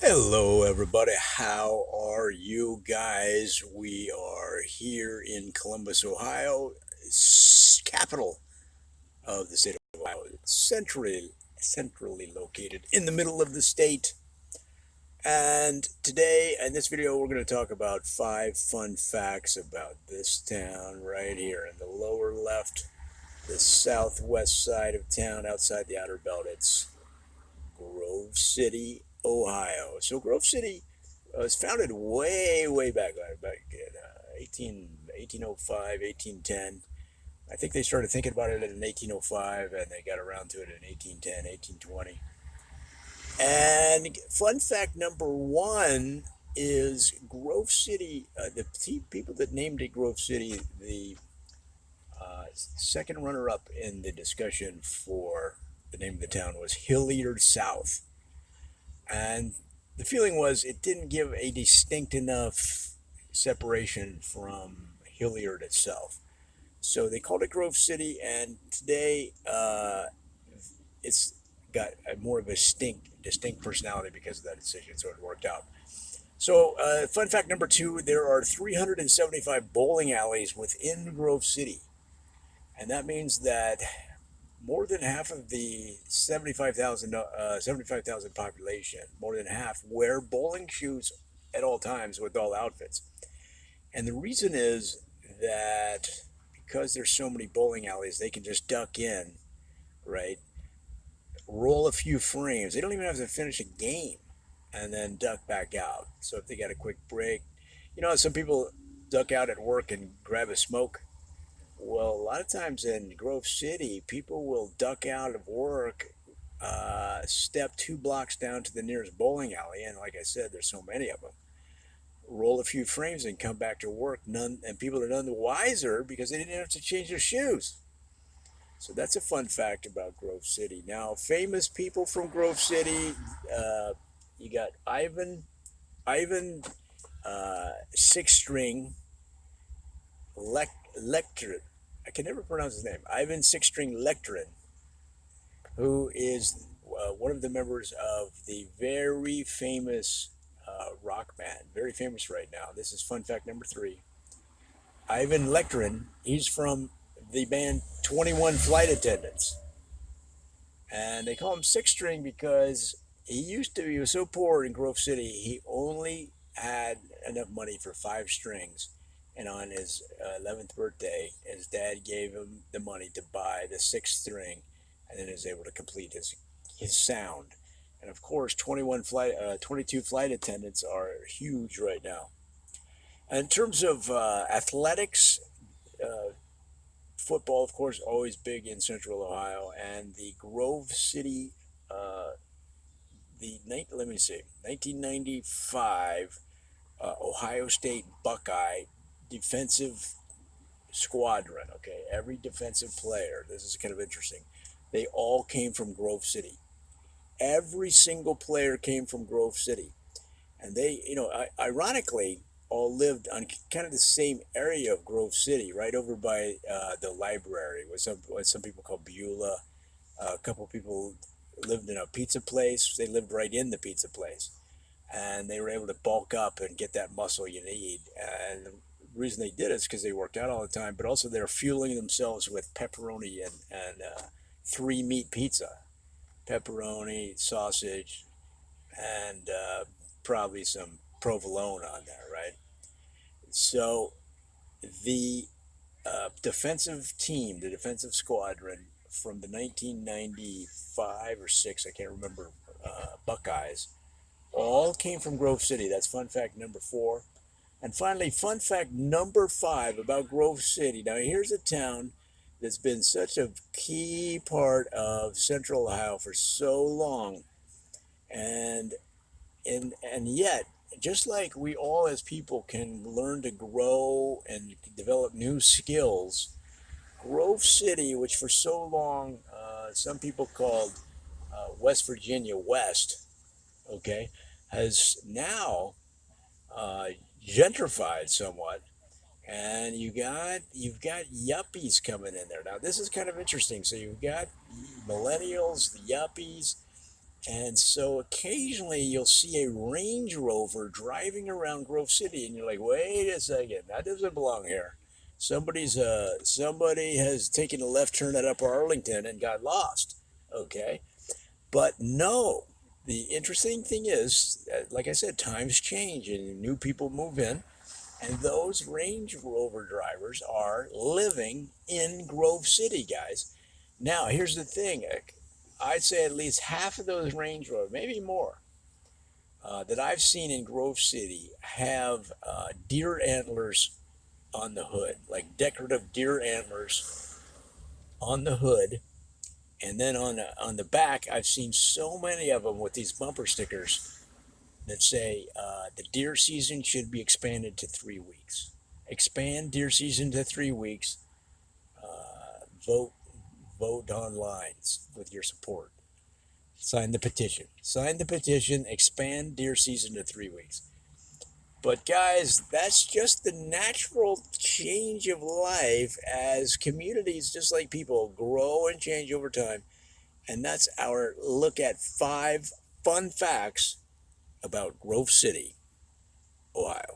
Hello, everybody. How are you guys? We are here in Columbus, Ohio, capital of the state of Ohio, centrally located in the middle of the state. And today, in this video, we're going to talk about 5 fun facts about this town right here in the lower left, the southwest side of town, outside the outer belt. It's Grove City, Ohio. So Grove City was founded way back in 1805, 1810. I think they started thinking about it in 1805 and they got around to it in 1810, 1820. And fun fact number one is Grove City, the people that named it Grove City, the second runner up in the discussion for the name of the town was Hilliard South. And the feeling was it didn't give a distinct enough separation from Hilliard itself. So they called it Grove City, and today it's got a more of a distinct personality because of that decision, so it worked out. So, fun fact number two, there are 375 bowling alleys within Grove City. And that means that more than half of the 75,000 population, more than half, wear bowling shoes at all times with all outfits. And the reason is that because there's so many bowling alleys, they can just duck in, right? Roll a few frames. They don't even have to finish a game and then duck back out. So if they got a quick break, some people duck out at work and grab a smoke. Well, a lot of times in Grove City, people will duck out of work, step 2 blocks down to the nearest bowling alley, and like I said, there's so many of them. Roll a few frames and come back to work. And people are none the wiser because they didn't have to change their shoes. So that's a fun fact about Grove City. Now, famous people from Grove City, you got Ivan, six string, Lecterin. I can never pronounce his name. Ivan Six String Lecterin, who is one of the members of the very famous rock band, very famous right now. This is fun fact number three. Ivan Lecterin, he's from the band 21 Flight Attendants. And they call him Six String because he was so poor in Grove City, he only had enough money for 5 strings. And on his 11th birthday, his dad gave him the money to buy the 6th string, and then he was able to complete his sound. And of course, 22 flight attendants are huge right now. And in terms of athletics, uh, football, of course, always big in Central Ohio, and the Grove City, uh, let me see, 1995 Ohio State Buckeye defensive squadron. Okay, every defensive player. This is kind of interesting. They all came from Grove City. Every single player came from Grove City, and they, ironically, all lived on kind of the same area of Grove City, right over by the library, what some people call Beulah. A couple people lived in a pizza place. They lived right in the pizza place, and they were able to bulk up and get that muscle you need. And the reason they did it is because they worked out all the time, but also they're fueling themselves with pepperoni and 3 meat pizza, pepperoni, sausage, and probably some provolone on there, right? So the defensive team, the defensive squadron from the 1995 or six, I can't remember, Buckeyes, all came from Grove City. That's fun fact number four. And finally, fun fact number five about Grove City. Now, here's a town that's been such a key part of Central Ohio for so long, and and yet, just like we all as people can learn to grow and develop new skills, Grove City, which for so long some people called West Virginia West, okay, has now uh, gentrified somewhat, and you've got yuppies coming in there now. This is kind of interesting. So you've got millennials, the yuppies, And so occasionally you'll see a Range Rover driving around Grove City, and you're like, wait a second, that doesn't belong here. Somebody has taken a left turn at Upper Arlington and got lost. Okay, but no. The interesting thing is, like I said, times change and new people move in, and those Range Rover drivers are living in Grove City, guys. Now, here's the thing. I'd say at least half of those Range Rovers, maybe more, that I've seen in Grove City have deer antlers on the hood, like decorative deer antlers on the hood. And then on the back, I've seen so many of them with these bumper stickers that say the deer season should be expanded to 3 weeks. Expand deer season to 3 weeks. Vote vote online with your support. Sign the petition. Sign the petition. Expand deer season to 3 weeks. But guys, that's just the natural change of life as communities, just like people, grow and change over time. And that's our look at 5 fun facts about Grove City, Ohio.